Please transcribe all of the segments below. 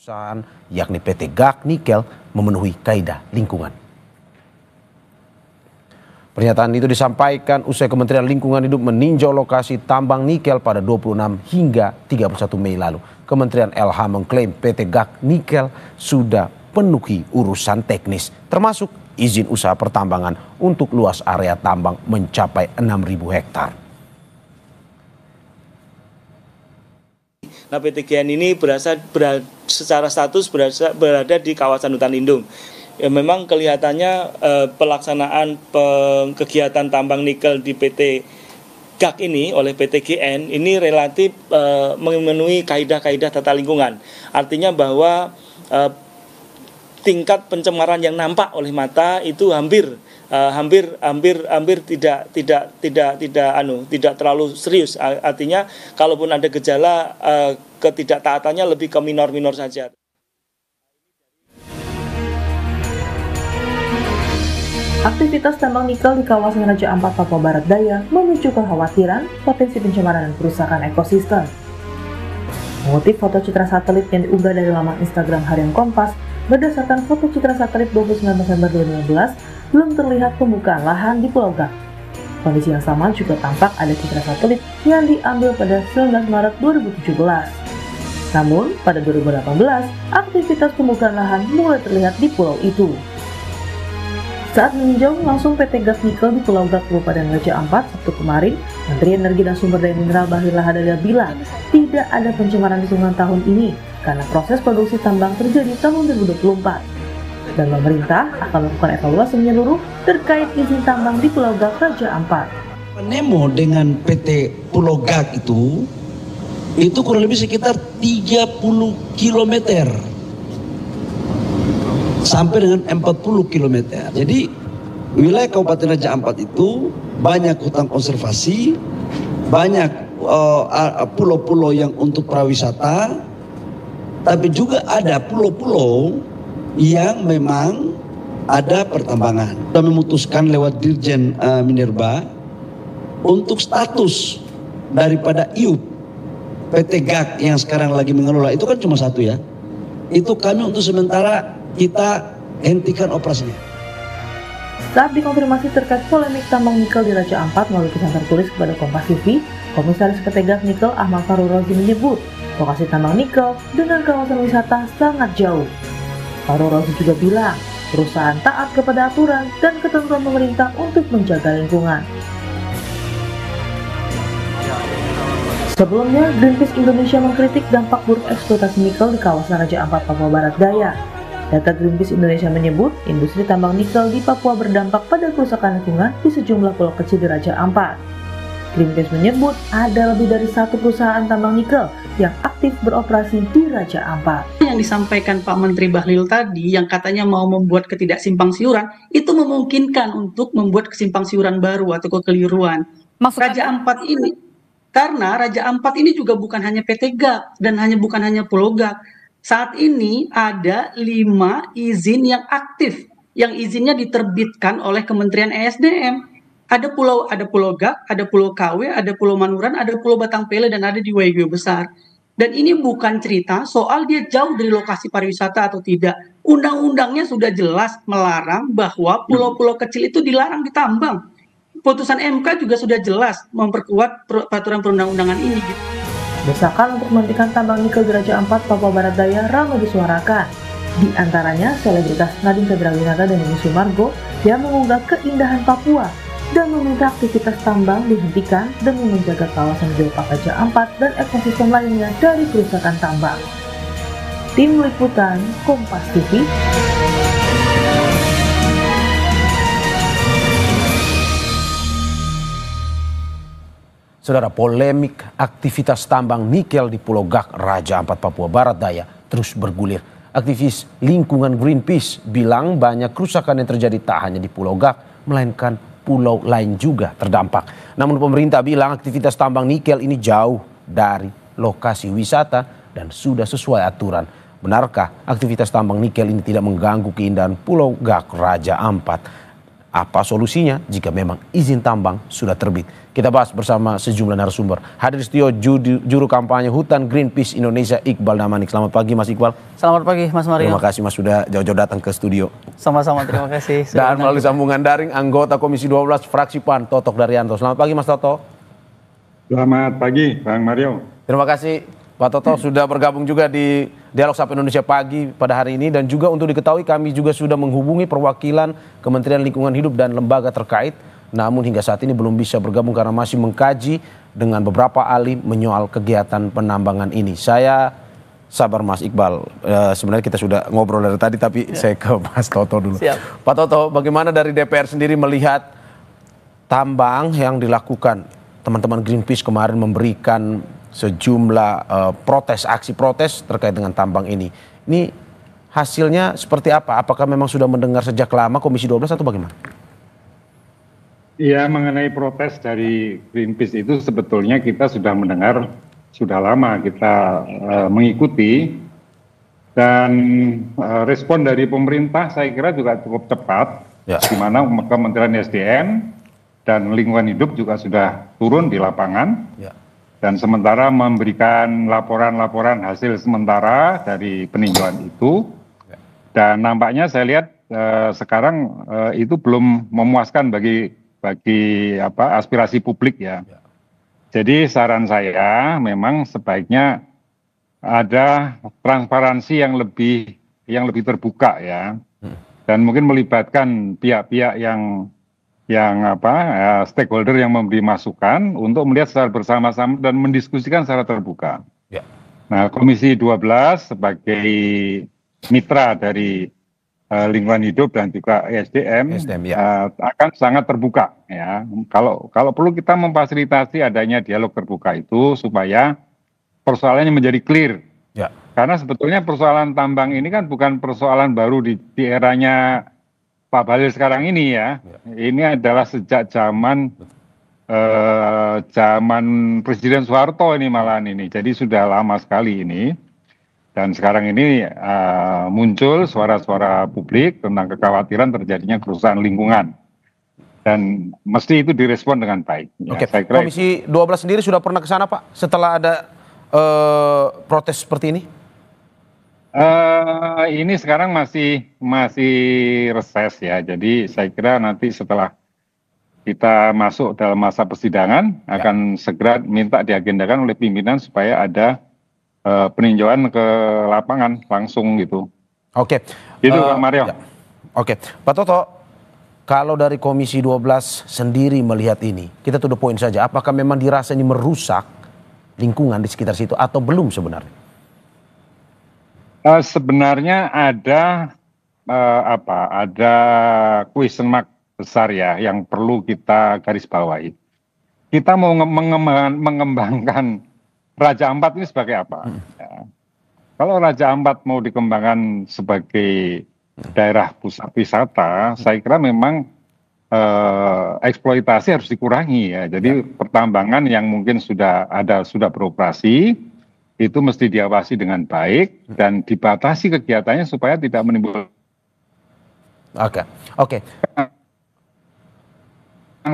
perusahaan yakni PT GAC Nikel memenuhi kaidah lingkungan. Pernyataan itu disampaikan usai Kementerian Lingkungan Hidup meninjau lokasi tambang nikel pada 26 hingga 31 Mei lalu. Kementerian LH mengklaim PT GAC Nikel sudah penuhi urusan teknis, termasuk izin usaha pertambangan untuk luas area tambang mencapai 6.000 hektar. Nah, PT GN ini secara status berada di kawasan hutan lindung. Ya, memang kelihatannya pelaksanaan kegiatan tambang nikel di PT GAC ini oleh PT GN ini relatif memenuhi kaidah-kaidah tata lingkungan. Artinya bahwa tingkat pencemaran yang nampak oleh mata itu hampir tidak terlalu serius. Artinya kalaupun ada gejala ketidaktaatannya lebih ke minor-minor saja. Aktivitas tambang nikel di kawasan Raja Ampat, Papua Barat Daya memicu kekhawatiran potensi pencemaran dan kerusakan ekosistem. Mengutip foto citra satelit yang diunggah dari laman Instagram Harian Kompas, berdasarkan foto citra satelit 29 November 2015, belum terlihat pembukaan lahan di Pulau GAC. Kondisi yang sama juga tampak ada citra satelit yang diambil pada 19 Maret 2017. Namun, pada 2018, aktivitas pembukaan lahan mulai terlihat di pulau itu. Saat meninjau langsung PT GAC Nikel di Pulau GAC Kabupaten Raja Ampat Sabtu kemarin, Menteri Energi dan Sumber Daya Mineral Bahlil Lahadalia bilang tidak ada pencemaran lingkungan tahun ini karena proses produksi tambang terjadi tahun 2024. Dan pemerintah akan melakukan evaluasi menyeluruh terkait izin tambang di Pulau GAC Raja Ampat. Nemo dengan PT Pulau GAC itu kurang lebih sekitar 30 kilometer. Sampai dengan 40 km. Jadi wilayah Kabupaten Raja Ampat itu banyak hutan konservasi, banyak pulau-pulau yang untuk prawisata, tapi juga ada pulau-pulau yang memang ada pertambangan. Kita memutuskan lewat Dirjen Minerba untuk status daripada IUP PT GAC yang sekarang lagi mengelola itu kan cuma satu ya. Itu kami untuk sementara kita hentikan operasinya. Saat dikonfirmasi terkait polemik tambang nikel di Raja Ampat melalui pesan tertulis kepada Kompas TV, Komisaris PT GAC Nikel Ahmad Farul Rozi menyebut lokasi tambang nikel dengan kawasan wisata sangat jauh. Farul Rozi juga bilang perusahaan taat kepada aturan dan ketentuan pemerintah untuk menjaga lingkungan. Sebelumnya, Greenpeace Indonesia mengkritik dampak buruk eksploitasi nikel di kawasan Raja Ampat, Papua Barat Daya. Data Greenpeace Indonesia menyebut, industri tambang nikel di Papua berdampak pada kerusakan lingkungan di sejumlah pulau kecil di Raja Ampat. Greenpeace menyebut ada lebih dari satu perusahaan tambang nikel yang aktif beroperasi di Raja Ampat. Yang disampaikan Pak Menteri Bahlil tadi, yang katanya mau membuat ketidaksimpangsiuran, itu memungkinkan untuk membuat kesimpangsiuran baru atau kekeliruan. Raja Ampat ini, karena Raja Ampat ini juga bukan hanya PT GAC dan bukan hanya Pulau GAC. Saat ini ada 5 izin yang aktif, yang izinnya diterbitkan oleh Kementerian ESDM. Ada Pulau GAC, ada Pulau KW, ada Pulau Manuran, ada Pulau Batangpele, dan ada di Waigeo Besar. Dan ini bukan cerita soal dia jauh dari lokasi pariwisata atau tidak. Undang-undangnya sudah jelas melarang bahwa pulau-pulau kecil itu dilarang ditambang. Putusan MK juga sudah jelas memperkuat peraturan perundang-undangan ini. Desakan untuk menghentikan tambang nikel di Raja Ampat, Papua Barat Daya ramai disuarakan. Di antaranya selebritas Nadine Chandrawinata dan Denny Sumargo yang mengunggah keindahan Papua dan meminta aktivitas tambang dihentikan demi menjaga kawasan geopark Raja Ampat dan ekosistem lainnya dari kerusakan tambang. Tim Liputan Kompas TV. Saudara, polemik aktivitas tambang nikel di Pulau GAC Raja Ampat, Papua Barat Daya terus bergulir. Aktivis lingkungan Greenpeace bilang banyak kerusakan yang terjadi tak hanya di Pulau GAC, melainkan pulau lain juga terdampak. Namun pemerintah bilang aktivitas tambang nikel ini jauh dari lokasi wisata dan sudah sesuai aturan. Benarkah aktivitas tambang nikel ini tidak mengganggu keindahan Pulau GAC Raja Ampat? Apa solusinya jika memang izin tambang sudah terbit? Kita bahas bersama sejumlah narasumber. Hadir di studio juru kampanye Hutan Greenpeace Indonesia Iqbal Damanik. Selamat pagi Mas Iqbal. Selamat pagi Mas Mario. Terima kasih Mas sudah jauh-jauh datang ke studio. Sama-sama, terima kasih. Dan melalui sambungan daring anggota Komisi 12 Fraksi PAN Totok Daryanto. Selamat pagi Mas Toto. Selamat pagi Bang Mario. Terima kasih Pak Toto sudah bergabung juga di Dialog Sapa Indonesia Pagi pada hari ini. Dan juga untuk diketahui kami juga sudah menghubungi perwakilan Kementerian Lingkungan Hidup dan lembaga terkait. Namun hingga saat ini belum bisa bergabung karena masih mengkaji dengan beberapa ahli menyoal kegiatan penambangan ini. Saya sabar Mas Iqbal, sebenarnya kita sudah ngobrol dari tadi tapi saya ke Mas Toto dulu. Siap. Pak Toto, bagaimana dari DPR sendiri melihat tambang yang dilakukan? Teman-teman Greenpeace kemarin memberikan sejumlah aksi protes terkait dengan tambang ini. Ini hasilnya seperti apa? Apakah memang sudah mendengar sejak lama Komisi 12 atau bagaimana? Iya, mengenai protes dari Greenpeace itu sebetulnya kita sudah mendengar sudah lama, kita mengikuti, dan respon dari pemerintah saya kira juga cukup cepat, di mana Kementerian SDM dan Lingkungan Hidup juga sudah turun di lapangan. Dan sementara memberikan laporan-laporan hasil sementara dari peninjauan itu. Dan nampaknya saya lihat sekarang itu belum memuaskan bagi aspirasi publik ya. Jadi saran saya memang sebaiknya ada transparansi yang lebih terbuka ya. Dan mungkin melibatkan pihak-pihak yang stakeholder yang memberi masukan untuk melihat secara bersama-sama dan mendiskusikan secara terbuka. Nah, Komisi 12 sebagai mitra dari Lingkungan Hidup dan juga SDM akan sangat terbuka ya. Kalau perlu kita memfasilitasi adanya dialog terbuka itu supaya persoalannya menjadi clear. Karena sebetulnya persoalan tambang ini kan bukan persoalan baru di eranya Pak Bahlil sekarang ini ya. Ini adalah sejak zaman Presiden Soeharto ini malahan ini. Jadi sudah lama sekali ini. Dan sekarang ini muncul suara-suara publik tentang kekhawatiran terjadinya kerusakan lingkungan. Dan mesti itu direspon dengan baik. Oke, saya kira Komisi 12 sendiri sudah pernah ke sana Pak setelah ada protes seperti ini? Ini sekarang masih reses ya. Jadi saya kira nanti setelah kita masuk dalam masa persidangan akan segera minta diagendakan oleh pimpinan supaya ada peninjauan ke lapangan langsung gitu. Oke. Itu Pak Mario. Oke. Pak Toto, kalau dari Komisi 12 sendiri melihat ini, kita to the point saja. Apakah memang dirasa ini merusak lingkungan di sekitar situ atau belum sebenarnya? Sebenarnya ada question mark besar ya yang perlu kita garis bawahi. Kita mau mengembangkan Raja Ampat ini sebagai apa? Ya. Kalau Raja Ampat mau dikembangkan sebagai daerah pusat wisata, saya kira memang eksploitasi harus dikurangi ya. Jadi pertambangan yang mungkin sudah beroperasi itu mesti diawasi dengan baik dan dibatasi kegiatannya supaya tidak menimbulkan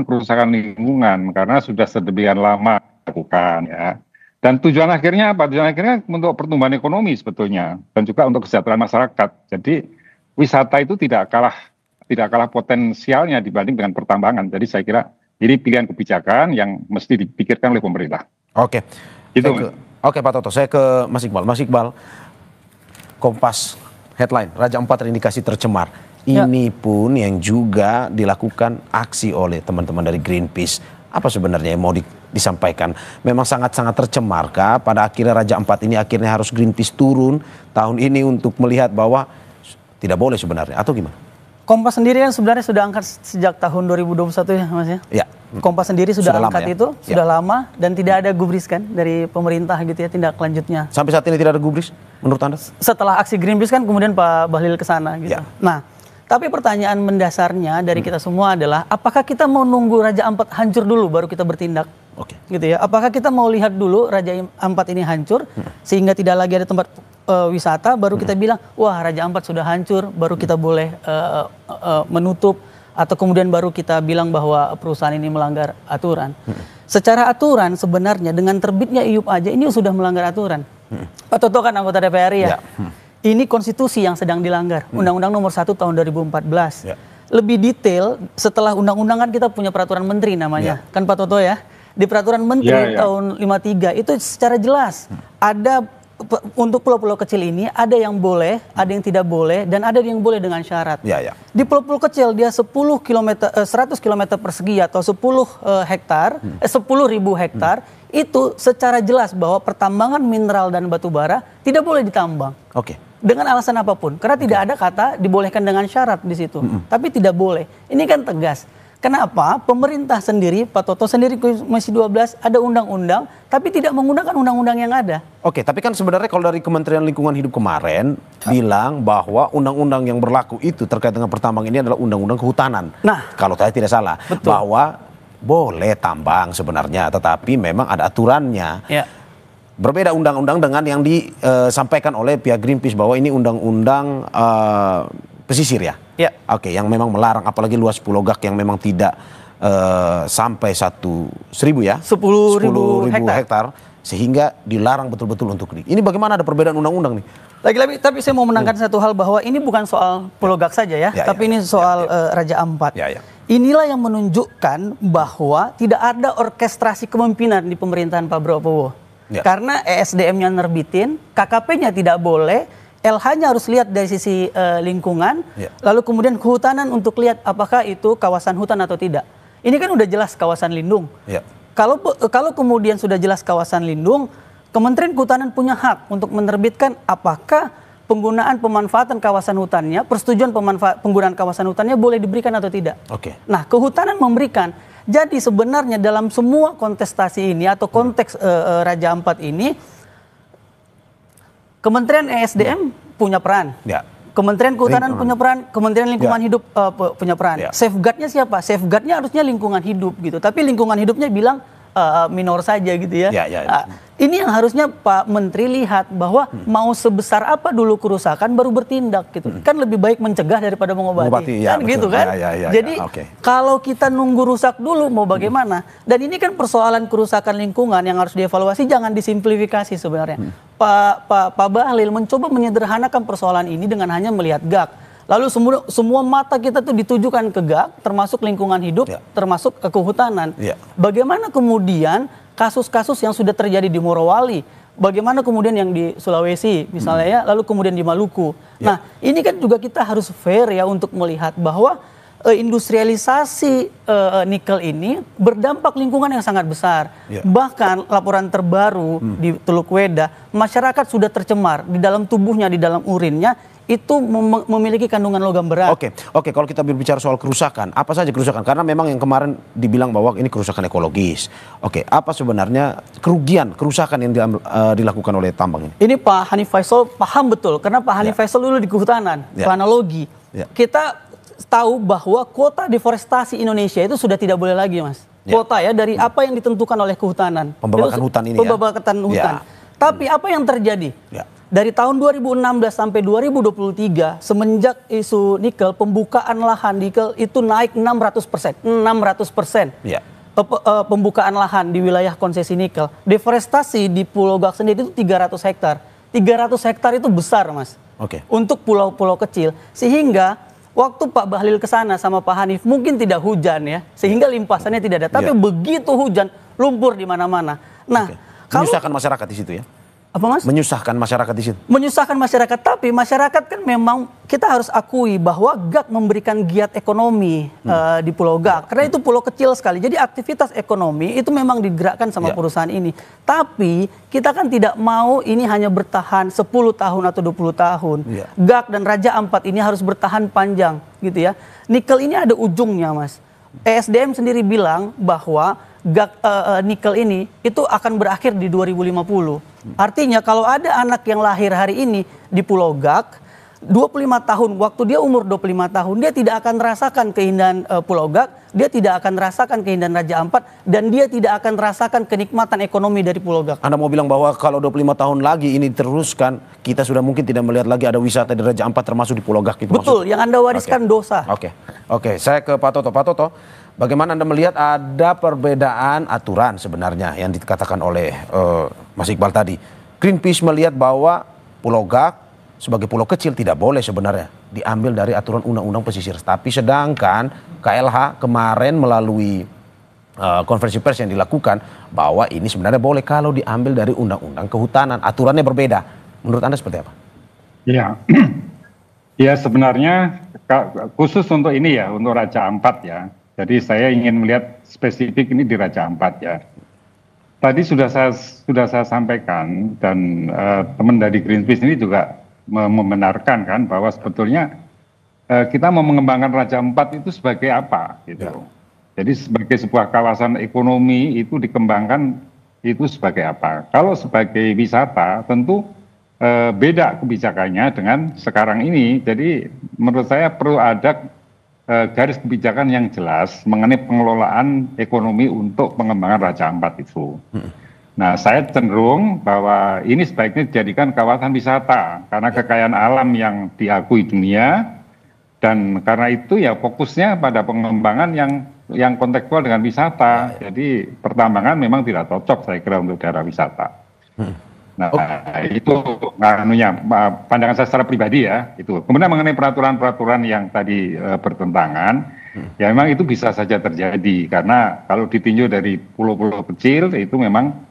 kerusakan lingkungan karena sudah sedemikian lama dilakukan ya. Dan tujuan akhirnya apa? Tujuan akhirnya untuk pertumbuhan ekonomi sebetulnya dan juga untuk kesejahteraan masyarakat. Jadi wisata itu tidak kalah potensialnya dibanding dengan pertambangan. Jadi saya kira ini pilihan kebijakan yang mesti dipikirkan oleh pemerintah. Oke. Itu. Oke Pak Toto, saya ke Mas Iqbal. Mas Iqbal, Kompas headline Raja Ampat terindikasi tercemar. Ini pun yang juga dilakukan aksi oleh teman-teman dari Greenpeace. Apa sebenarnya yang mau disampaikan? Memang sangat-sangat tercemarkah pada akhirnya Raja Ampat ini akhirnya harus Greenpeace turun tahun ini untuk melihat bahwa tidak boleh sebenarnya atau gimana? Kompas sendiri kan sebenarnya sudah angkat sejak tahun 2021 ya Mas ya? Iya. Kompas sendiri sudah angkat lama, itu sudah lama dan tidak ada gubris kan dari pemerintah gitu ya tindak lanjutnya. Sampai saat ini tidak ada gubris menurut Anda? Setelah aksi Greenpeace kan kemudian Pak Bahlil ke sana gitu. Nah, tapi pertanyaan mendasarnya dari kita semua adalah apakah kita mau nunggu Raja Ampat hancur dulu baru kita bertindak? Gitu ya. Apakah kita mau lihat dulu Raja Ampat ini hancur sehingga tidak lagi ada tempat wisata baru kita bilang wah Raja Ampat sudah hancur baru kita boleh menutup atau kemudian baru kita bilang bahwa perusahaan ini melanggar aturan. Secara aturan sebenarnya dengan terbitnya IUP aja ini sudah melanggar aturan. Pak Toto kan anggota DPR ya. Ini konstitusi yang sedang dilanggar. Undang-Undang nomor 1 tahun 2014. Lebih detail setelah undang-undang kan kita punya peraturan menteri namanya. Kan Pak Toto ya. Di peraturan menteri tahun 53 itu secara jelas ada untuk pulau-pulau kecil ini ada yang boleh, ada yang tidak boleh, dan ada yang boleh dengan syarat. Di pulau-pulau kecil dia 100 km persegi atau 10 hektar, 10.000 hektar, itu secara jelas bahwa pertambangan mineral dan batu bara tidak boleh ditambang. Dengan alasan apapun, karena tidak ada kata dibolehkan dengan syarat di situ, tapi tidak boleh. Ini kan tegas. Kenapa pemerintah sendiri, Pak Toto sendiri Komisi 12 ada undang-undang, tapi tidak menggunakan undang-undang yang ada. Tapi kan sebenarnya kalau dari Kementerian Lingkungan Hidup kemarin bilang bahwa undang-undang yang berlaku itu terkait dengan pertambang ini adalah undang-undang kehutanan. Kalau saya tidak salah, bahwa boleh tambang sebenarnya, tetapi memang ada aturannya. Berbeda undang-undang dengan yang disampaikan oleh pihak Greenpeace bahwa ini undang-undang pesisir ya. Yang memang melarang, apalagi luas Pulau Gak yang memang tidak sampai 1.000 ya. 10.000 hektar. Sehingga dilarang betul-betul untuk ini. Ini bagaimana ada perbedaan undang-undang nih? Lagi-lagi, tapi saya mau menekankan satu hal bahwa ini bukan soal Pulau Gak saja ya, tapi ini soal Raja Ampat. Inilah yang menunjukkan bahwa tidak ada orkestrasi kepemimpinan di pemerintahan Pak Prabowo. Karena ESDM-nya nerbitin, KKP-nya tidak boleh, LH-nya harus lihat dari sisi lingkungan, lalu kemudian kehutanan untuk lihat apakah itu kawasan hutan atau tidak. Ini kan udah jelas kawasan lindung. Kalau kemudian sudah jelas kawasan lindung, Kementerian Kehutanan punya hak untuk menerbitkan apakah penggunaan pemanfaatan kawasan hutannya, persetujuan penggunaan kawasan hutannya boleh diberikan atau tidak. Nah, kehutanan memberikan. Jadi sebenarnya dalam semua kontestasi ini atau konteks Raja Ampat ini, Kementerian ESDM punya peran, Kementerian Kehutanan punya peran, Kementerian Lingkungan Hidup punya peran. Safeguardnya siapa? Safeguardnya harusnya lingkungan hidup gitu. Tapi lingkungan hidupnya bilang minor saja gitu ya. Ini yang harusnya Pak Menteri lihat bahwa mau sebesar apa dulu kerusakan baru bertindak gitu. Kan lebih baik mencegah daripada mengobati. Kan gitu kan. Jadi kalau kita nunggu rusak dulu mau bagaimana? Dan ini kan persoalan kerusakan lingkungan yang harus dievaluasi, jangan disimplifikasi sebenarnya. Pak Bahlil mencoba menyederhanakan persoalan ini dengan hanya melihat Gak. Lalu semua mata kita tuh ditujukan ke Gak, termasuk lingkungan hidup, termasuk kehutanan. Bagaimana kemudian kasus-kasus yang sudah terjadi di Morowali, bagaimana kemudian yang di Sulawesi misalnya ya, lalu kemudian di Maluku. Nah, ini kan juga kita harus fair ya untuk melihat bahwa industrialisasi nikel ini berdampak lingkungan yang sangat besar. Bahkan laporan terbaru di Teluk Weda, masyarakat sudah tercemar di dalam tubuhnya, di dalam urinnya, itu memiliki kandungan logam berat. Kalau kita berbicara soal kerusakan, apa saja kerusakan? Karena memang yang kemarin dibilang bahwa ini kerusakan ekologis. Apa sebenarnya kerusakan yang dilakukan oleh tambang ini? Ini Pak Hanif Faisal paham betul, karena Pak Hanif Faisal dulu di kehutanan, analogi. Kita tahu bahwa kuota deforestasi Indonesia itu sudah tidak boleh lagi, Mas. Kuota ya dari apa yang ditentukan oleh kehutanan. Pembabakan hutan ini Pembabakan hutan. Tapi apa yang terjadi? Dari tahun 2016 sampai 2023, semenjak isu nikel, pembukaan lahan nikel itu naik 600%. 600%. Pembukaan lahan di wilayah konsesi nikel. Deforestasi di Pulau Gak sendiri itu 300 hektar. 300 hektar itu besar, Mas. Untuk pulau-pulau kecil. Sehingga waktu Pak Bahlil ke sana sama Pak Hanif mungkin tidak hujan ya. Sehingga limpasannya tidak ada. Tapi begitu hujan, lumpur di mana-mana. Nah, menyusahkan masyarakat di situ ya. Apa, Mas? Menyusahkan masyarakat di situ. Menyusahkan masyarakat, tapi masyarakat kan memang kita harus akui bahwa Gak memberikan giat ekonomi di Pulau Gak. Karena itu pulau kecil sekali. Jadi aktivitas ekonomi itu memang digerakkan sama perusahaan ini. Tapi kita kan tidak mau ini hanya bertahan 10 tahun atau 20 tahun. Gak dan Raja Ampat ini harus bertahan panjang gitu ya. Nikel ini ada ujungnya, Mas. ESDM sendiri bilang bahwa nikel ini itu akan berakhir di 2050. Artinya kalau ada anak yang lahir hari ini di Pulau Gak, 25 tahun, waktu dia umur 25 tahun, dia tidak akan merasakan keindahan Pulau Gak, dia tidak akan merasakan keindahan Raja Ampat, dan dia tidak akan merasakan kenikmatan ekonomi dari Pulau Gak. Anda mau bilang bahwa kalau 25 tahun lagi ini diteruskan, kita sudah mungkin tidak melihat lagi ada wisata di Raja Ampat termasuk di Pulau Gak itu? Betul, yang Anda wariskan dosa. Oke, saya ke Pak Toto. Pak Toto, bagaimana Anda melihat ada perbedaan aturan sebenarnya yang dikatakan oleh Mas Iqbal tadi? Greenpeace melihat bahwa Pulau Gak sebagai pulau kecil tidak boleh sebenarnya diambil dari aturan undang-undang pesisir. Tapi sedangkan KLH kemarin melalui konferensi pers yang dilakukan bahwa ini sebenarnya boleh kalau diambil dari undang-undang kehutanan. Aturannya berbeda. Menurut Anda seperti apa? Ya, ya sebenarnya khusus untuk ini ya, untuk Raja Ampat ya. Jadi saya ingin melihat spesifik ini di Raja Ampat ya. Tadi sudah saya sampaikan dan teman dari Greenpeace ini juga membenarkan kan bahwa sebetulnya kita mau mengembangkan Raja Ampat itu sebagai apa gitu. Ya. Jadi sebagai sebuah kawasan ekonomi itu dikembangkan itu sebagai apa? Kalau sebagai wisata tentu beda kebijakannya dengan sekarang ini. Jadi menurut saya perlu ada garis kebijakan yang jelas mengenai pengelolaan ekonomi untuk pengembangan Raja Ampat itu. Nah, saya cenderung bahwa ini sebaiknya dijadikan kawasan wisata karena kekayaan alam yang diakui dunia, dan karena itu ya fokusnya pada pengembangan yang kontekstual dengan wisata. Jadi pertambangan memang tidak cocok saya kira untuk daerah wisata. Nah, itu pandangan saya secara pribadi ya, itu. Kemudian mengenai peraturan-peraturan yang tadi bertentangan, ya memang itu bisa saja terjadi karena kalau ditinjau dari pulau-pulau kecil itu memang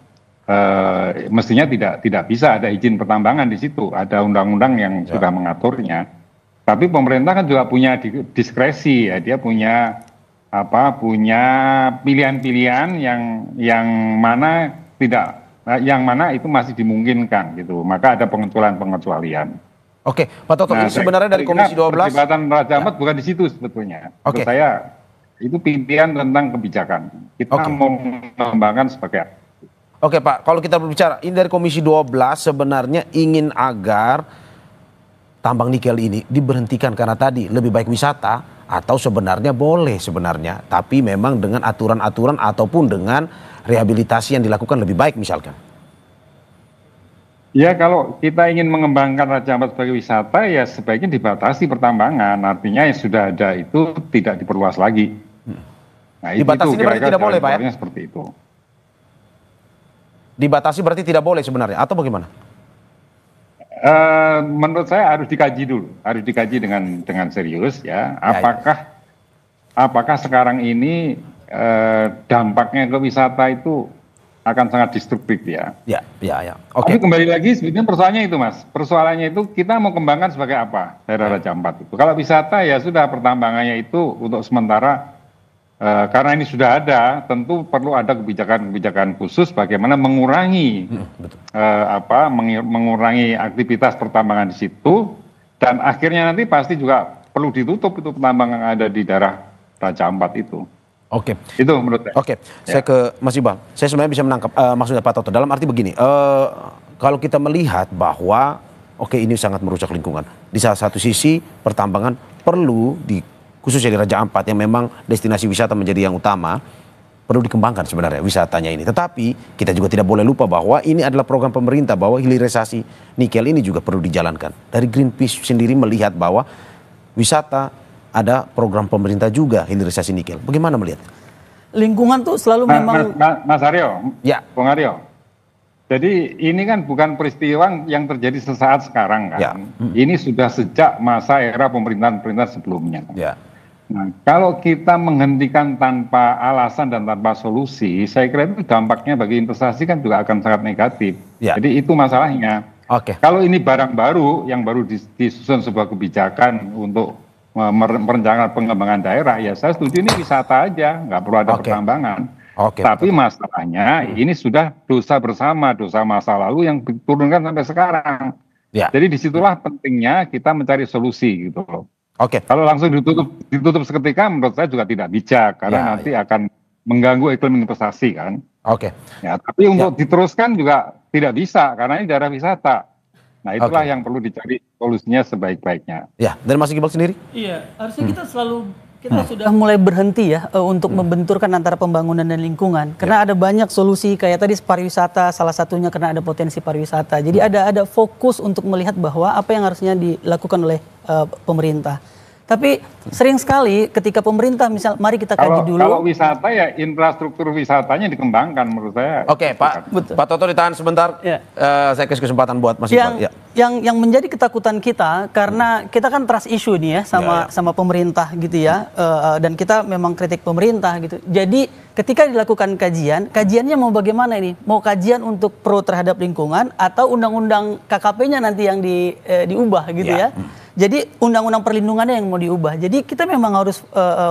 mestinya tidak bisa ada izin pertambangan di situ, ada undang-undang yang sudah mengaturnya. Tapi pemerintah kan juga punya diskresi ya, dia punya punya pilihan-pilihan yang mana itu masih dimungkinkan gitu. Maka ada pengecualian. Oke, Pak Toto, ini sebenarnya dari Komisi 12 perdebatan Raja Ampat bukan di situ sebetulnya. Menurut saya itu pilihan tentang kebijakan. Kita mau mengembangkan sebagai. Oke Pak, kalau kita berbicara ini dari Komisi 12 sebenarnya ingin agar tambang nikel ini diberhentikan karena tadi lebih baik wisata atau sebenarnya boleh sebenarnya, tapi memang dengan aturan-aturan ataupun dengan rehabilitasi yang dilakukan lebih baik misalkan. Ya kalau kita ingin mengembangkan Raja Ampat sebagai wisata ya sebaiknya dibatasi pertambangan, artinya yang sudah ada itu tidak diperluas lagi. Nah, dibatasi itu berarti tidak boleh Pak ya? Seperti itu. Dibatasi berarti tidak boleh sebenarnya atau bagaimana? Menurut saya harus dikaji dulu, harus dikaji dengan serius ya. Apakah sekarang ini dampaknya ke wisata itu akan sangat destruktif ya? Ya. Oke. Tapi kembali lagi sebetulnya persoalannya itu Mas, persoalannya itu kita mau kembangkan sebagai apa daerah Raja Ampat itu? Kalau wisata ya sudah pertambangannya itu untuk sementara. Karena ini sudah ada, tentu perlu ada kebijakan-kebijakan khusus bagaimana mengurangi mengurangi aktivitas pertambangan di situ, dan akhirnya nanti pasti juga perlu ditutup itu pertambangan yang ada di daerah Raja Ampat itu. Oke. Itu menurut saya. Oke, saya ke Mas Iqbal. Saya sebenarnya bisa menangkap maksudnya Pak Toto. Dalam arti begini, kalau kita melihat bahwa ini sangat merusak lingkungan. Di salah satu sisi pertambangan perlu khususnya di Raja Ampat yang memang destinasi wisata menjadi yang utama, perlu dikembangkan sebenarnya wisatanya ini. Tetapi kita juga tidak boleh lupa bahwa ini adalah program pemerintah, bahwa hilirisasi nikel ini juga perlu dijalankan. Dari Greenpeace sendiri melihat bahwa wisata ada program pemerintah juga hilirisasi nikel. Bagaimana melihat? Lingkungan tuh selalu memang. Mas Aryo, ya, Bung Aryo. Jadi ini kan bukan peristiwa yang terjadi sesaat sekarang kan. Ya. Ini sudah sejak masa era pemerintahan sebelumnya. Ya. Nah, kalau kita menghentikan tanpa alasan dan tanpa solusi, saya kira itu dampaknya bagi investasi kan juga akan sangat negatif. Ya. Jadi itu masalahnya. Oke. Kalau ini barang baru yang baru disusun sebuah kebijakan untuk merencanakan pengembangan daerah, ya saya setuju ini wisata aja, nggak perlu ada pertambangan. Tapi masalahnya ini sudah dosa bersama, dosa masa lalu yang diturunkan sampai sekarang. Ya. Jadi disitulah pentingnya kita mencari solusi gitu loh. Kalau langsung ditutup seketika menurut saya juga tidak bijak karena nanti akan mengganggu iklim investasi kan. Ya, tapi untuk diteruskan juga tidak bisa karena ini daerah wisata. Nah itulah yang perlu dicari solusinya sebaik-baiknya. Ya, dari Mas Iqbal sendiri? Iya, harusnya kita sudah mulai berhenti ya untuk membenturkan antara pembangunan dan lingkungan. Karena ada banyak solusi kayak tadi pariwisata, salah satunya karena ada potensi pariwisata. Jadi ada fokus untuk melihat bahwa apa yang harusnya dilakukan oleh pemerintah. Tapi sering sekali ketika pemerintah misal mari kita kaji dulu. Kalau wisata ya infrastruktur wisatanya dikembangkan menurut saya. Oke, Pak Toto ditahan sebentar. Ya. Saya kasih kesempatan buat Mas Iqbal. Yang menjadi ketakutan kita karena kita kan trust issue nih ya sama pemerintah gitu ya. Dan kita memang kritik pemerintah gitu. Jadi ketika dilakukan kajiannya mau bagaimana ini? Mau kajian untuk pro terhadap lingkungan atau undang-undang KKP-nya nanti yang diubah gitu ya. Jadi undang-undang perlindungannya yang mau diubah. Jadi kita memang harus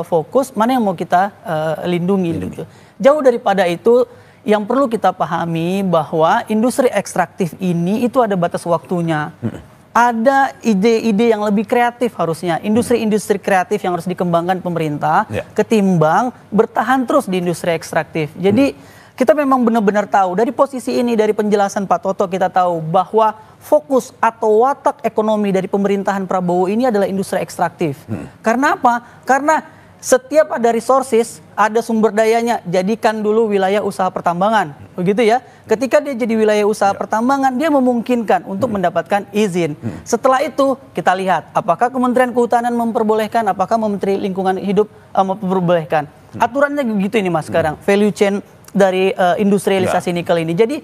fokus mana yang mau kita lindungi gitu. Jauh daripada itu, yang perlu kita pahami bahwa industri ekstraktif ini itu ada batas waktunya. Ada ide-ide yang lebih kreatif harusnya. Industri-industri kreatif yang harus dikembangkan pemerintah ketimbang bertahan terus di industri ekstraktif. Jadi kita memang benar-benar tahu dari posisi ini, dari penjelasan Pak Toto kita tahu bahwa fokus atau watak ekonomi dari pemerintahan Prabowo ini adalah industri ekstraktif. Karena apa? Karena setiap ada resources, ada sumber dayanya, jadikan dulu wilayah usaha pertambangan. Begitu ya. Ketika dia jadi wilayah usaha pertambangan, dia memungkinkan untuk mendapatkan izin. Setelah itu kita lihat apakah Kementerian Kehutanan memperbolehkan, apakah Menteri Lingkungan Hidup memperbolehkan. Aturannya begitu ini Mas sekarang, value chain dari industrialisasi nikel ini. Jadi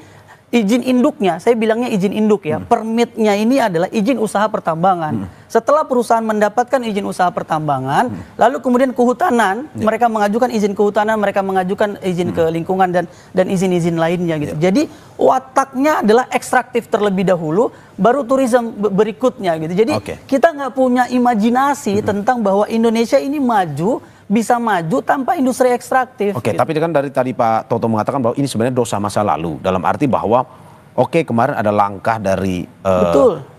izin induknya, saya bilangnya izin induk ya, permitnya ini adalah izin usaha pertambangan. Setelah perusahaan mendapatkan izin usaha pertambangan, lalu kemudian kehutanan, mereka mengajukan izin kehutanan, mereka mengajukan izin ke lingkungan dan izin-izin lainnya gitu. Jadi wataknya adalah ekstraktif terlebih dahulu, baru tourism berikutnya gitu. Jadi kita nggak punya imajinasi tentang bahwa Indonesia ini bisa maju tanpa industri ekstraktif. Oke, tapi kan dari tadi Pak Toto mengatakan bahwa ini sebenarnya dosa masa lalu. Dalam arti bahwa kemarin ada langkah dari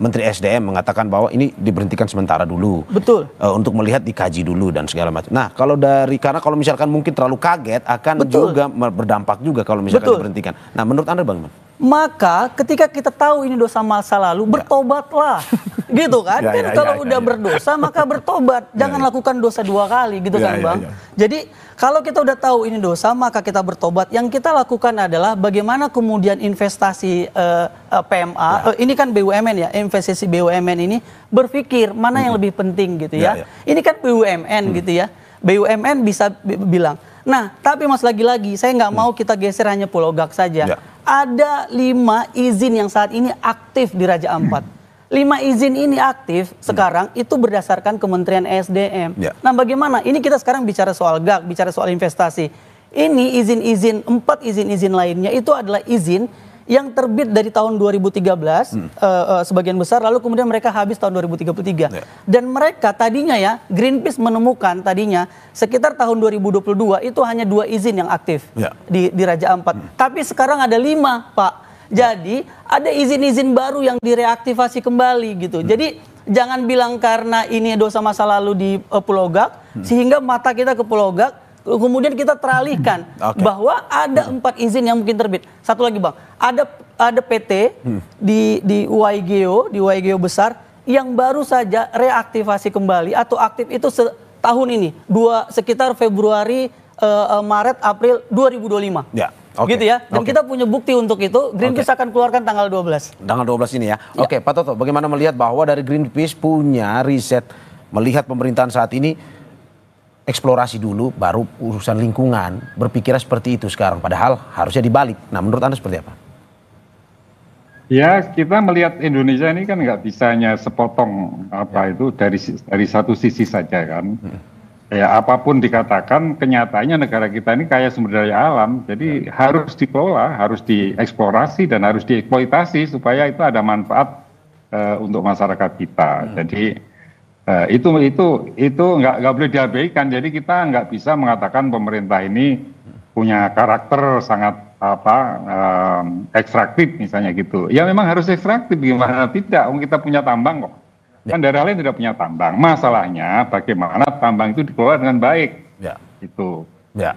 Menteri SDM mengatakan bahwa ini diberhentikan sementara dulu. Betul. Untuk melihat dikaji dulu dan segala macam. Nah, karena kalau misalkan mungkin terlalu kaget akan juga berdampak juga kalau misalkan diberhentikan. Nah, menurut Anda Bang? Maka ketika kita tahu ini dosa masa lalu, bertobatlah. Gitu kan? Kalau udah berdosa maka bertobat. Jangan lakukan dosa dua kali gitu kan Bang. Jadi kalau kita udah tahu ini dosa maka kita bertobat. Yang kita lakukan adalah bagaimana kemudian investasi PMA, ini kan BUMN ya, investasi BUMN ini berpikir mana yang lebih penting gitu ya. Ini kan BUMN gitu ya. BUMN bisa bilang, nah tapi Mas lagi-lagi saya nggak mau kita geser hanya Pulau Gak saja. Ada 5 izin yang saat ini aktif di Raja Ampat. 5 izin ini aktif sekarang itu berdasarkan Kementerian SDM. Nah bagaimana? Ini kita sekarang bicara soal GAK, bicara soal investasi. Ini izin-izin, 4 izin-izin lainnya itu adalah izin yang terbit dari tahun 2013 sebagian besar, lalu kemudian mereka habis tahun 2033. Dan mereka tadinya ya, Greenpeace menemukan tadinya sekitar tahun 2022 itu hanya 2 izin yang aktif di Raja Ampat. Tapi sekarang ada 5 Pak. Jadi ada izin-izin baru yang direaktivasi kembali gitu. Jadi jangan bilang karena ini dosa masa lalu di Pulau Gak, sehingga mata kita ke Pulau Gak, kemudian kita teralihkan bahwa ada 4 izin yang mungkin terbit. Satu lagi Bang, ada PT di YGO besar yang baru saja reaktivasi kembali atau aktif itu tahun ini, sekitar Februari, Maret, April 2025. Gitu ya. Dan kita punya bukti untuk itu. Greenpeace akan keluarkan tanggal 12. Tanggal 12 ini ya. Oke, Pak Toto, bagaimana melihat bahwa dari Greenpeace punya riset melihat pemerintahan saat ini eksplorasi dulu baru urusan lingkungan, berpikirnya seperti itu sekarang, padahal harusnya dibalik. Nah, menurut Anda seperti apa? Ya, kita melihat Indonesia ini kan nggak bisa hanya sepotong itu dari satu sisi saja kan. Ya, apapun dikatakan, kenyataannya negara kita ini kaya sumber daya alam, jadi harus dikelola, harus dieksplorasi dan harus dieksploitasi supaya itu ada manfaat untuk masyarakat kita. Jadi itu nggak boleh diabaikan. Jadi kita nggak bisa mengatakan pemerintah ini punya karakter sangat ekstraktif misalnya gitu. Ya memang harus ekstraktif, gimana tidak? Kita punya tambang kok. Kan daerah lain tidak punya tambang. Masalahnya bagaimana tambang itu dikelola dengan baik. Itu.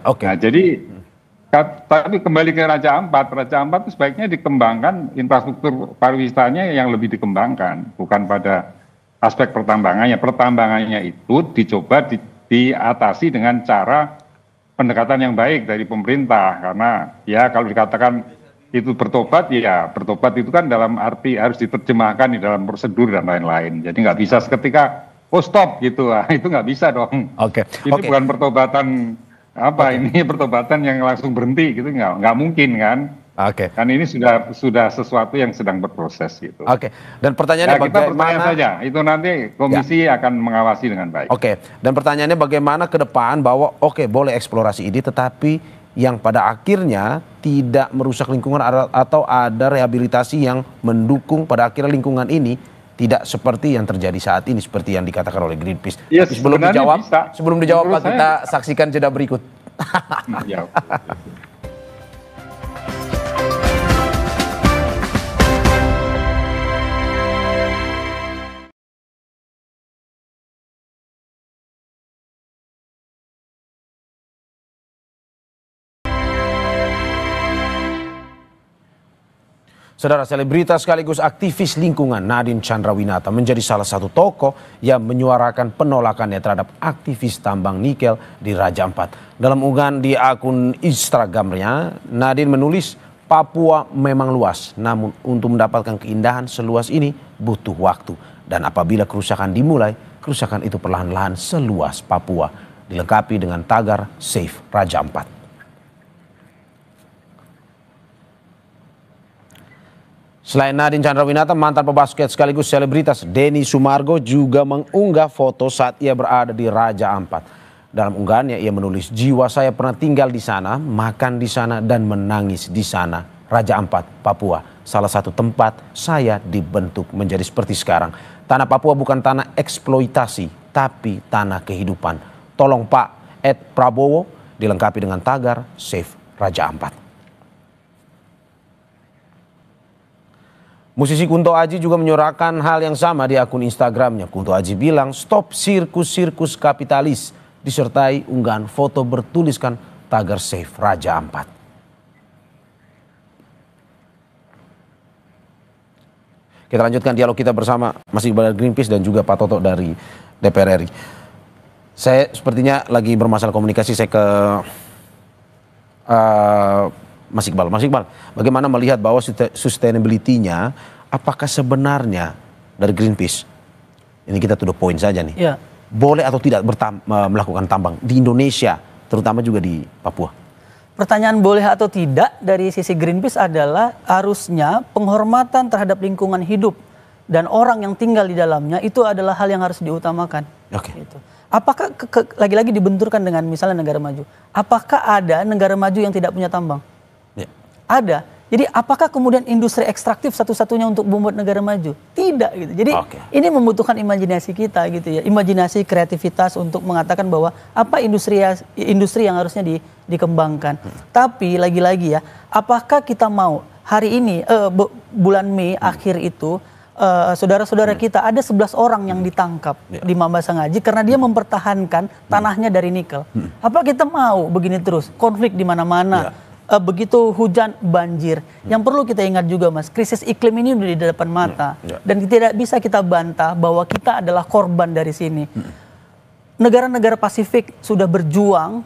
Oke. Nah, jadi Tapi kembali ke Raja Ampat itu sebaiknya dikembangkan infrastruktur pariwisatanya yang lebih dikembangkan, bukan pada aspek pertambangannya. Pertambangannya itu dicoba diatasi dengan cara pendekatan yang baik dari pemerintah, karena ya kalau dikatakan itu bertobat, ya bertobat itu kan dalam arti harus diterjemahkan di dalam prosedur dan lain-lain. Jadi nggak bisa seketika stop gitu, itu nggak bisa dong. Ini bukan pertobatan ini pertobatan yang langsung berhenti gitu, nggak mungkin kan. Kan ini sudah sesuatu yang sedang berproses gitu. Dan pertanyaannya kita percaya saja, itu nanti komisi akan mengawasi dengan baik. Dan pertanyaannya bagaimana ke depan bahwa boleh eksplorasi ini, tetapi yang pada akhirnya tidak merusak lingkungan atau ada rehabilitasi yang mendukung pada akhirnya lingkungan ini tidak seperti yang terjadi saat ini, seperti yang dikatakan oleh Greenpeace. Yes, sebelum dijawab Pak, kita saksikan jeda berikut. Saudara, selebritas sekaligus aktivis lingkungan Nadine Chandrawinata menjadi salah satu tokoh yang menyuarakan penolakannya terhadap aktivis tambang nikel di Raja Ampat. Dalam unggahan di akun Instagramnya, Nadine menulis, Papua memang luas, namun untuk mendapatkan keindahan seluas ini butuh waktu. Dan apabila kerusakan dimulai, kerusakan itu perlahan-lahan seluas Papua. Dilengkapi dengan tagar Save Raja Ampat. Selain Nadine Chandrawinata, mantan pebasket sekaligus selebritas Denny Sumargo juga mengunggah foto saat ia berada di Raja Ampat. Dalam unggahannya ia menulis, jiwa saya pernah tinggal di sana, makan di sana dan menangis di sana. Raja Ampat, Papua, salah satu tempat saya dibentuk menjadi seperti sekarang. Tanah Papua bukan tanah eksploitasi, tapi tanah kehidupan. Tolong Pak @Prabowo dilengkapi dengan tagar Save Raja Ampat. Musisi Kunto Aji juga menyuarakan hal yang sama di akun Instagramnya. Kunto Aji bilang stop sirkus-sirkus kapitalis, disertai unggahan foto bertuliskan tagar Save Raja Ampat. Kita lanjutkan dialog kita bersama Mas Iqbal dari Greenpeace dan juga Pak Toto dari DPR RI. Saya sepertinya lagi bermasalah komunikasi, saya ke Mas Iqbal. Mas Iqbal, bagaimana melihat bahwa sustainability-nya, apakah sebenarnya dari Greenpeace, ini kita to the point saja nih, boleh atau tidak melakukan tambang di Indonesia, terutama juga di Papua? Pertanyaan boleh atau tidak dari sisi Greenpeace adalah harusnya penghormatan terhadap lingkungan hidup dan orang yang tinggal di dalamnya itu adalah hal yang harus diutamakan. Gitu. Apakah lagi-lagi dibenturkan dengan misalnya negara maju? Apakah ada negara maju yang tidak punya tambang? Ada. Jadi apakah kemudian industri ekstraktif satu-satunya untuk membuat negara maju? Tidak gitu. Jadi ini membutuhkan imajinasi kita gitu ya. Imajinasi, kreativitas untuk mengatakan bahwa apa industri yang harusnya dikembangkan. Tapi lagi-lagi ya, apakah kita mau hari ini bulan Mei akhir itu saudara-saudara kita ada 11 orang yang ditangkap di Mambasangaji karena dia mempertahankan tanahnya dari nikel. Apa kita mau begini terus? Konflik di mana-mana. Begitu hujan banjir. Yang perlu kita ingat juga Mas, krisis iklim ini udah di depan mata. Dan tidak bisa kita bantah bahwa kita adalah korban dari sini. Negara-negara Pasifik sudah berjuang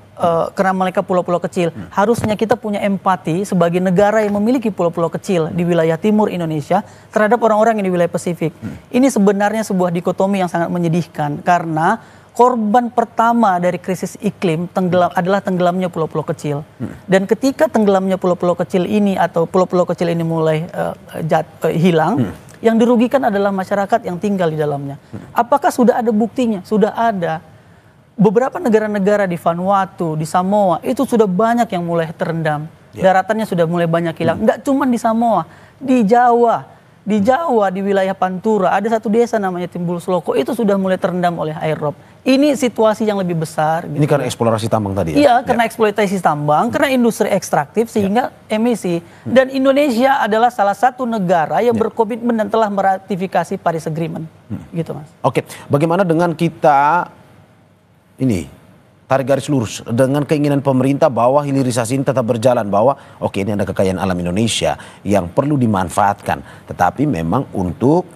karena mereka pulau-pulau kecil. Harusnya kita punya empati sebagai negara yang memiliki pulau-pulau kecil di wilayah timur Indonesia terhadap orang-orang yang di wilayah Pasifik. Ini sebenarnya sebuah dikotomi yang sangat menyedihkan karena korban pertama dari krisis iklim adalah tenggelamnya pulau-pulau kecil. Dan ketika tenggelamnya pulau-pulau kecil ini atau pulau-pulau kecil ini mulai hilang, yang dirugikan adalah masyarakat yang tinggal di dalamnya. Apakah sudah ada buktinya? Sudah ada. Beberapa negara-negara di Vanuatu, di Samoa, itu sudah banyak yang mulai terendam. Daratannya sudah mulai banyak hilang. Nggak cuma di Samoa, di Jawa. Di Jawa, di wilayah Pantura, ada satu desa namanya Timbul Seloko, itu sudah mulai terendam oleh air rob. Ini situasi yang lebih besar. Ini karena eksplorasi tambang tadi ya? Iya, karena eksploitasi tambang, karena industri ekstraktif sehingga emisi. Dan Indonesia adalah salah satu negara yang berkomitmen dan telah meratifikasi Paris Agreement. Gitu Mas. Oke, bagaimana dengan kita ini tarik garis lurus dengan keinginan pemerintah bahwa hilirisasi ini tetap berjalan, bahwa oke, ini ada kekayaan alam Indonesia yang perlu dimanfaatkan, tetapi memang untuk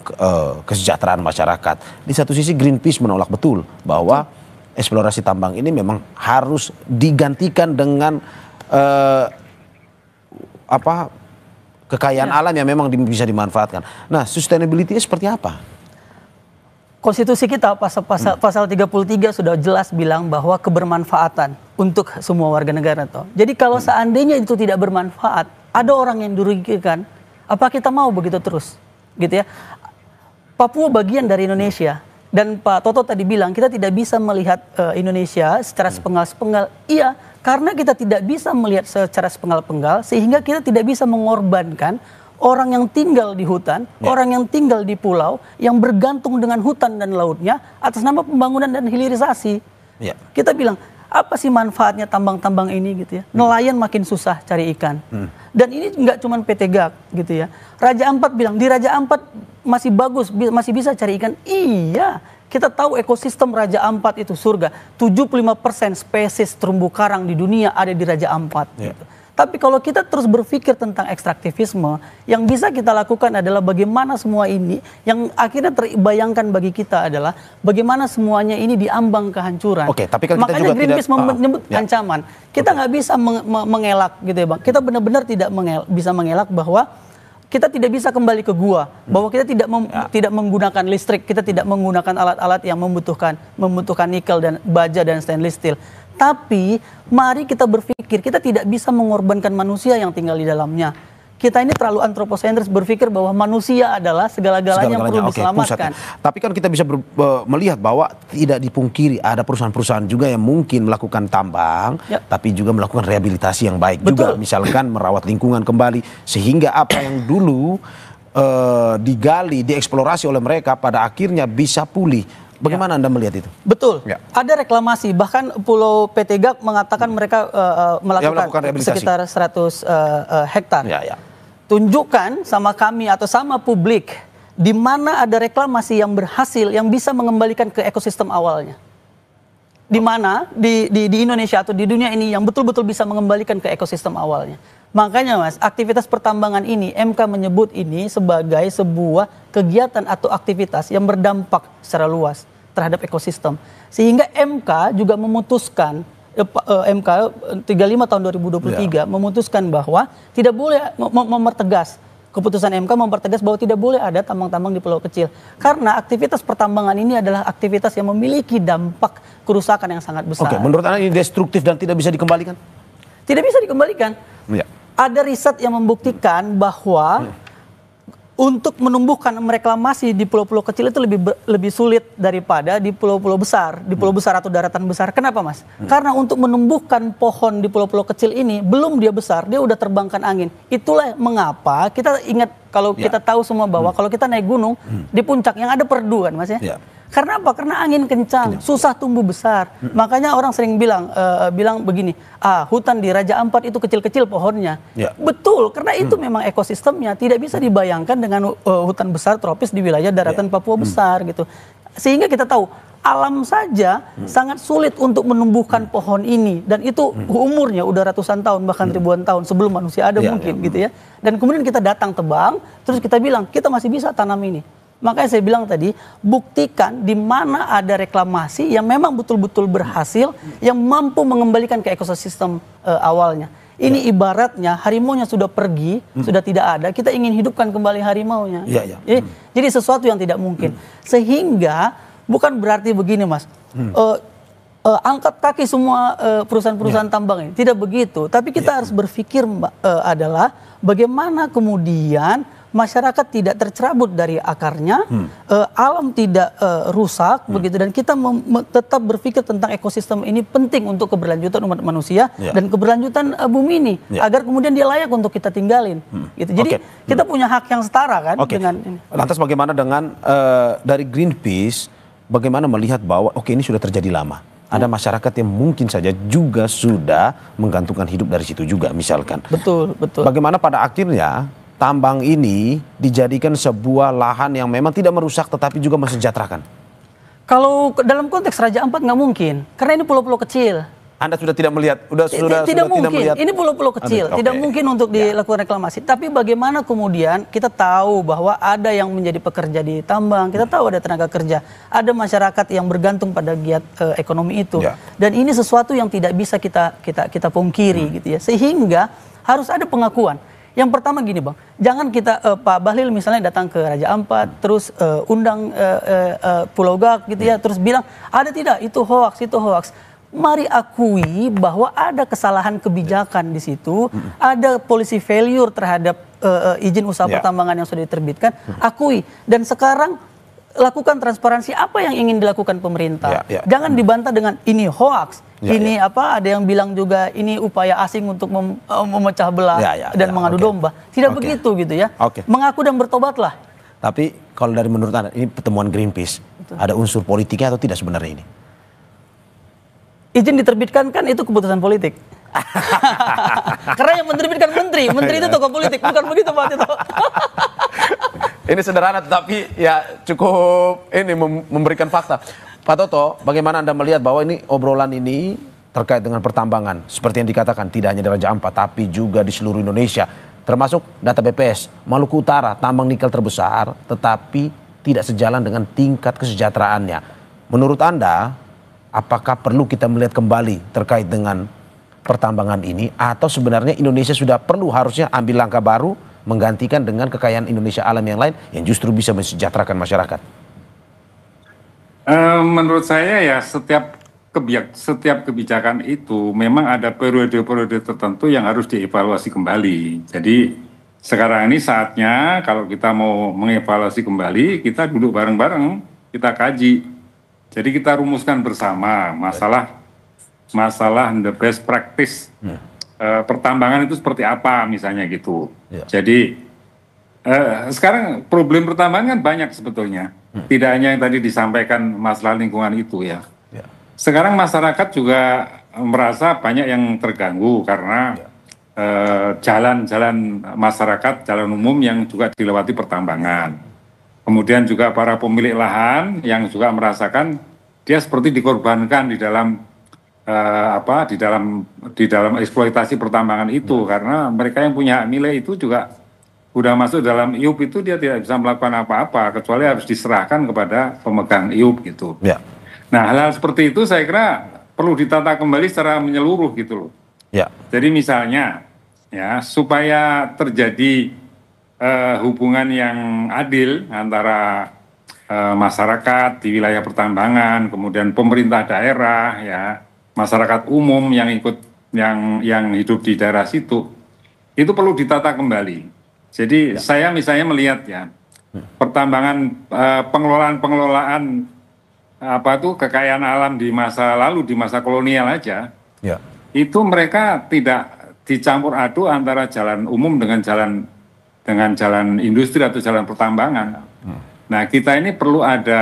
kesejahteraan masyarakat. Di satu sisi Greenpeace menolak betul bahwa eksplorasi tambang ini memang harus digantikan dengan kekayaan alam yang memang bisa dimanfaatkan. Nah, sustainability-nya seperti apa? Konstitusi kita pasal 33 sudah jelas bilang bahwa kebermanfaatan untuk semua warga negara toh. Jadi kalau seandainya itu tidak bermanfaat, ada orang yang dirugikan, apa kita mau begitu terus? Gitu ya. Papua bagian dari Indonesia. Dan Pak Toto tadi bilang kita tidak bisa melihat Indonesia secara sepenggal-sepenggal. Iya, karena kita tidak bisa melihat secara sepenggal-penggal sehingga kita tidak bisa mengorbankan orang yang tinggal di hutan, orang yang tinggal di pulau, yang bergantung dengan hutan dan lautnya atas nama pembangunan dan hilirisasi. Kita bilang, apa sih manfaatnya tambang-tambang ini gitu ya? Nelayan makin susah cari ikan. Dan ini nggak cuma PT GAK gitu ya. Raja Ampat bilang, di Raja Ampat masih bagus, masih bisa cari ikan. Iya, kita tahu ekosistem Raja Ampat itu surga. 75% spesies terumbu karang di dunia ada di Raja Ampat. Gitu. Tapi kalau kita terus berpikir tentang ekstraktivisme, yang bisa kita lakukan adalah bagaimana semua ini, yang akhirnya terbayangkan bagi kita adalah bagaimana semuanya ini diambang kehancuran. Tapi kan kita makanya juga Greenpeace menyebut ancaman. Kita nggak bisa mengelak gitu ya Bang. Kita benar-benar tidak bisa mengelak bahwa kita tidak bisa kembali ke gua, bahwa kita tidak menggunakan listrik, kita tidak menggunakan alat-alat yang membutuhkan nikel dan baja dan stainless steel. Tapi mari kita berpikir, kita tidak bisa mengorbankan manusia yang tinggal di dalamnya. Kita ini terlalu antroposentris berpikir bahwa manusia adalah segala-galanya yang perlu diselamatkan. Tapi kan kita bisa melihat bahwa tidak dipungkiri ada perusahaan-perusahaan juga yang mungkin melakukan tambang, tapi juga melakukan rehabilitasi yang baik juga. Misalkan merawat lingkungan kembali, sehingga apa yang dulu digali, dieksplorasi oleh mereka pada akhirnya bisa pulih. Bagaimana Anda melihat itu? Betul. Ada reklamasi. Bahkan Pulau PT GAK mengatakan mereka melakukan sekitar 100 hektar. Tunjukkan sama kami atau sama publik di mana ada reklamasi yang berhasil, yang bisa mengembalikan ke ekosistem awalnya. Di mana di Indonesia atau di dunia ini yang betul-betul bisa mengembalikan ke ekosistem awalnya. Makanya Mas, aktivitas pertambangan ini MK menyebut ini sebagai sebuah kegiatan atau aktivitas yang berdampak secara luas terhadap ekosistem. Sehingga MK juga memutuskan, MK 35 tahun 2023 memutuskan bahwa tidak boleh mempertegas, keputusan MK mempertegas bahwa tidak boleh ada tambang-tambang di pulau kecil. Karena aktivitas pertambangan ini adalah aktivitas yang memiliki dampak kerusakan yang sangat besar. Menurut Anda ini destruktif dan tidak bisa dikembalikan? Tidak bisa dikembalikan. Ada riset yang membuktikan bahwa untuk menumbuhkan mereklamasi di pulau-pulau kecil itu lebih sulit daripada di pulau-pulau besar, di pulau besar atau daratan besar. Kenapa Mas? Karena untuk menumbuhkan pohon di pulau-pulau kecil ini belum dia besar, dia udah terbangkan angin. Itulah mengapa kita ingat, kalau kita tahu semua bahwa kalau kita naik gunung di puncak yang ada perdu kan Mas ya. Karena apa? Karena angin kencang, susah tumbuh besar. Makanya orang sering bilang begini, hutan di Raja Ampat itu kecil-kecil pohonnya. Betul, karena itu memang ekosistemnya tidak bisa dibayangkan dengan hutan besar tropis di wilayah daratan Papua besar gitu. Sehingga kita tahu alam saja sangat sulit untuk menumbuhkan pohon ini, dan itu umurnya udah ratusan tahun bahkan ribuan tahun sebelum manusia ada mungkin gitu ya. Dan kemudian kita datang tebang, terus kita bilang kita masih bisa tanam ini. Makanya saya bilang tadi, buktikan di mana ada reklamasi yang memang betul-betul berhasil, yang mampu mengembalikan ke ekosistem awalnya. Ini ibaratnya harimaunya sudah pergi, sudah tidak ada, kita ingin hidupkan kembali harimaunya. Jadi sesuatu yang tidak mungkin. Sehingga bukan berarti begini Mas, angkat kaki semua perusahaan-perusahaan tambang ini. Tidak begitu, tapi kita harus berpikir adalah bagaimana kemudian masyarakat tidak tercerabut dari akarnya, alam tidak rusak begitu, dan kita tetap berpikir tentang ekosistem ini penting untuk keberlanjutan umat manusia dan keberlanjutan bumi ini agar kemudian dia layak untuk kita tinggalin. Gitu. Jadi kita punya hak yang setara kan dengan ini. Lantas bagaimana dengan dari Greenpeace, bagaimana melihat bahwa ini sudah terjadi lama? Ada masyarakat yang mungkin saja juga sudah menggantungkan hidup dari situ juga misalkan. Betul. Bagaimana pada akhirnya tambang ini dijadikan sebuah lahan yang memang tidak merusak tetapi juga mensejahterakan? Kalau dalam konteks Raja Ampat nggak mungkin, karena ini pulau-pulau kecil. Anda sudah tidak melihat, tidak mungkin. Melihat. Ini pulau-pulau kecil, tidak mungkin untuk dilakukan reklamasi. Tapi bagaimana kemudian kita tahu bahwa ada yang menjadi pekerja di tambang, kita tahu ada tenaga kerja, ada masyarakat yang bergantung pada giat ekonomi itu. Dan ini sesuatu yang tidak bisa kita pungkiri gitu ya. Sehingga harus ada pengakuan. Yang pertama gini Bang, jangan kita Pak Bahlil misalnya datang ke Raja Ampat, terus undang Pulau Gak gitu ya, terus bilang ada tidak itu hoax, itu hoax. Mari akui bahwa ada kesalahan kebijakan di situ, ada policy failure terhadap izin usaha pertambangan yang sudah diterbitkan, akui. Dan sekarang lakukan transparansi apa yang ingin dilakukan pemerintah. Jangan dibantah dengan ini hoax, ini apa, ada yang bilang juga ini upaya asing untuk memecah belah dan mengadu domba. Tidak begitu gitu ya. Mengaku dan bertobatlah. Tapi kalau dari menurut Anda, ini pertemuan Greenpeace, ada unsur politiknya atau tidak sebenarnya ini? Izin diterbitkan kan itu keputusan politik. Karena yang menerbitkan menteri itu tokoh politik, bukan begitu Pak Tito. Ini sederhana tetapi ya cukup ini memberikan fakta. Pak Toto, bagaimana Anda melihat bahwa ini obrolan ini terkait dengan pertambangan seperti yang dikatakan tidak hanya di Raja Ampat tapi juga di seluruh Indonesia, termasuk data BPS Maluku Utara tambang nikel terbesar tetapi tidak sejalan dengan tingkat kesejahteraannya. Menurut Anda, apakah perlu kita melihat kembali terkait dengan pertambangan ini atau sebenarnya Indonesia sudah perlu harusnya ambil langkah baru menggantikan dengan kekayaan Indonesia alam yang lain yang justru bisa mensejahterakan masyarakat? Menurut saya ya setiap kebijakan itu memang ada periode-periode tertentu yang harus dievaluasi kembali. Jadi sekarang ini saatnya kalau kita mau mengevaluasi kembali, kita duduk bareng-bareng, kita kaji. Jadi kita rumuskan bersama masalah the best practice pertambangan itu seperti apa misalnya gitu. Jadi sekarang problem pertambangan banyak sebetulnya. Tidak hanya yang tadi disampaikan masalah lingkungan itu ya. Sekarang masyarakat juga merasa banyak yang terganggu karena jalan-jalan masyarakat, jalan umum yang juga dilewati pertambangan. Kemudian juga para pemilik lahan yang juga merasakan dia seperti dikorbankan di dalam di dalam eksploitasi pertambangan itu karena mereka yang punya hak milik itu juga udah masuk dalam IUP itu dia tidak bisa melakukan apa-apa kecuali harus diserahkan kepada pemegang IUP gitu. Nah hal-hal seperti itu saya kira perlu ditata kembali secara menyeluruh gitu loh. Jadi misalnya ya supaya terjadi hubungan yang adil antara masyarakat di wilayah pertambangan, kemudian pemerintah daerah, ya masyarakat umum yang yang hidup di daerah situ, itu perlu ditata kembali. Jadi saya misalnya melihat ya pertambangan pengelolaan kekayaan alam di masa lalu, di masa kolonial aja, itu mereka tidak dicampur aduk antara jalan umum dengan jalan industri atau jalan pertambangan. Nah kita ini perlu ada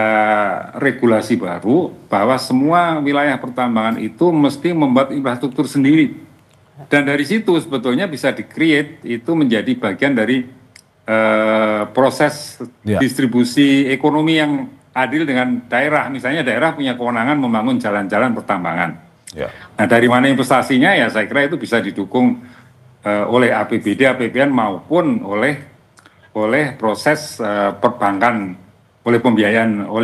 regulasi baru bahwa semua wilayah pertambangan itu mesti membuat infrastruktur sendiri. Dan dari situ sebetulnya bisa di-create itu menjadi bagian dari proses distribusi ekonomi yang adil dengan daerah. Misalnya daerah punya kewenangan membangun jalan-jalan pertambangan. Nah dari mana investasinya ya saya kira itu bisa didukung oleh APBD, APBN maupun oleh proses perbankan, oleh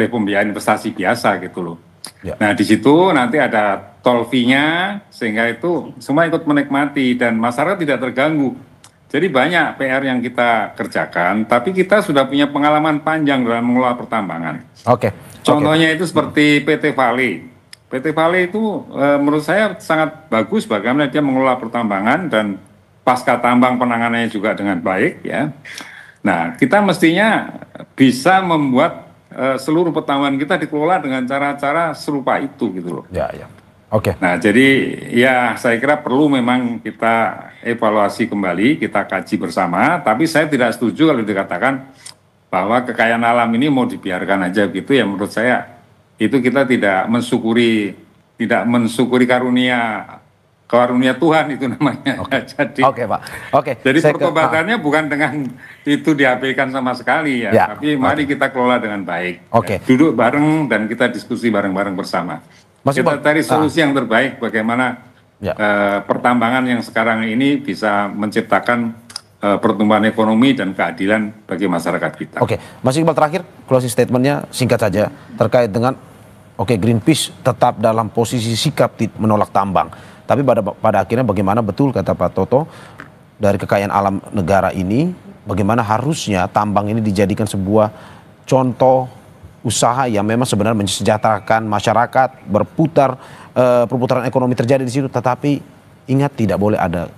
pembiayaan investasi biasa gitu loh. Nah di situ nanti ada tol fee-nya sehingga itu semua ikut menikmati dan masyarakat tidak terganggu. Jadi banyak PR yang kita kerjakan, tapi kita sudah punya pengalaman panjang dalam mengelola pertambangan. Contohnya itu seperti PT Vale. PT Vale itu menurut saya sangat bagus bagaimana dia mengelola pertambangan dan pasca tambang penanganannya juga dengan baik ya. Nah kita mestinya bisa membuat seluruh pertambangan kita dikelola dengan cara-cara serupa itu gitu loh. Nah jadi ya saya kira perlu memang kita evaluasi kembali, kita kaji bersama. Tapi saya tidak setuju kalau dikatakan bahwa kekayaan alam ini mau dibiarkan aja gitu ya. Menurut saya itu kita tidak mensyukuri karunia karunia Tuhan itu namanya. Jadi, Pak. Jadi pertobatannya bukan dengan itu diabaikan sama sekali ya. Tapi mari kita kelola dengan baik. Ya. Duduk bareng dan kita diskusi bareng-bareng bersama. Kita cari solusi yang terbaik bagaimana pertambangan yang sekarang ini bisa menciptakan pertumbuhan ekonomi dan keadilan bagi masyarakat kita. Mas Iqbal, terakhir closing statementnya singkat saja terkait dengan Greenpeace tetap dalam posisi sikap menolak tambang. Tapi pada akhirnya bagaimana betul kata Pak Toto dari kekayaan alam negara ini, bagaimana harusnya tambang ini dijadikan sebuah contoh usaha yang memang sebenarnya mensejahterakan masyarakat, berputar, perputaran ekonomi terjadi di situ, tetapi ingat tidak boleh ada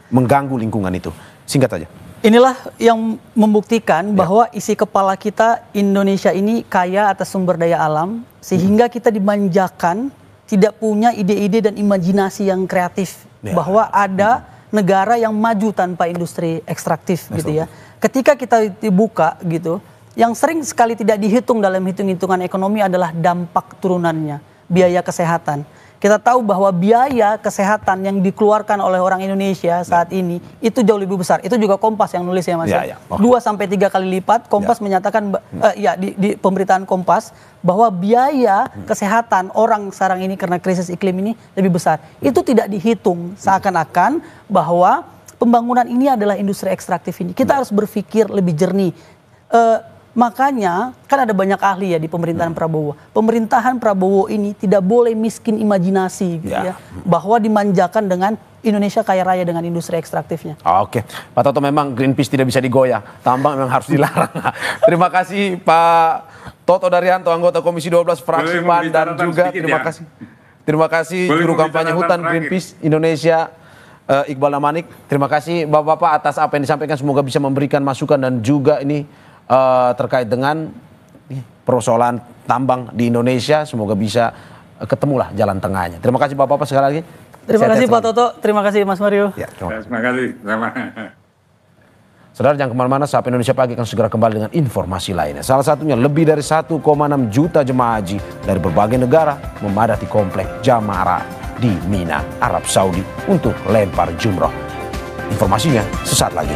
mengganggu lingkungan itu. Singkat saja. Inilah yang membuktikan bahwa isi kepala kita Indonesia ini kaya atas sumber daya alam, sehingga kita dimanjakan, tidak punya ide-ide dan imajinasi yang kreatif, bahwa ada negara yang maju tanpa industri ekstraktif gitu ya. Ketika kita dibuka gitu, yang sering sekali tidak dihitung dalam hitung-hitungan ekonomi adalah dampak turunannya, biaya kesehatan. Kita tahu bahwa biaya kesehatan yang dikeluarkan oleh orang Indonesia saat ini itu jauh lebih besar. Itu juga Kompas yang nulis ya Mas. 2-3 kali lipat. Kompas menyatakan di pemberitaan Kompas bahwa biaya kesehatan orang sekarang ini karena krisis iklim ini lebih besar. Itu tidak dihitung, seakan-akan bahwa pembangunan ini adalah industri ekstraktif ini. Kita harus berpikir lebih jernih. Makanya kan ada banyak ahli ya di pemerintahan Prabowo. Pemerintahan Prabowo ini tidak boleh miskin imajinasi gitu ya. Bahwa dimanjakan dengan Indonesia kaya raya dengan industri ekstraktifnya. Pak Toto, memang Greenpeace tidak bisa digoyah. Tambang memang harus dilarang. Terima kasih Pak Toto Daryanto, anggota Komisi 12 fraksi PAN, dan juga terima kasih juru kampanye hutan Greenpeace Indonesia Iqbal Namanik. Terima kasih Bapak-bapak atas apa yang disampaikan, semoga bisa memberikan masukan dan juga ini terkait dengan persoalan tambang di Indonesia, semoga bisa ketemulah jalan tengahnya. Terima kasih Bapak-bapak sekali lagi. Terima kasih Pak Toto, terima kasih Mas Mario. Terima kasih. Saudara, jangan kemana-mana, Sapa Indonesia Pagi akan segera kembali dengan informasi lainnya. Salah satunya lebih dari 1,6 juta jemaah haji dari berbagai negara memadati komplek Jamaah di Mina, Arab Saudi untuk lempar jumroh. Informasinya sesaat lagi.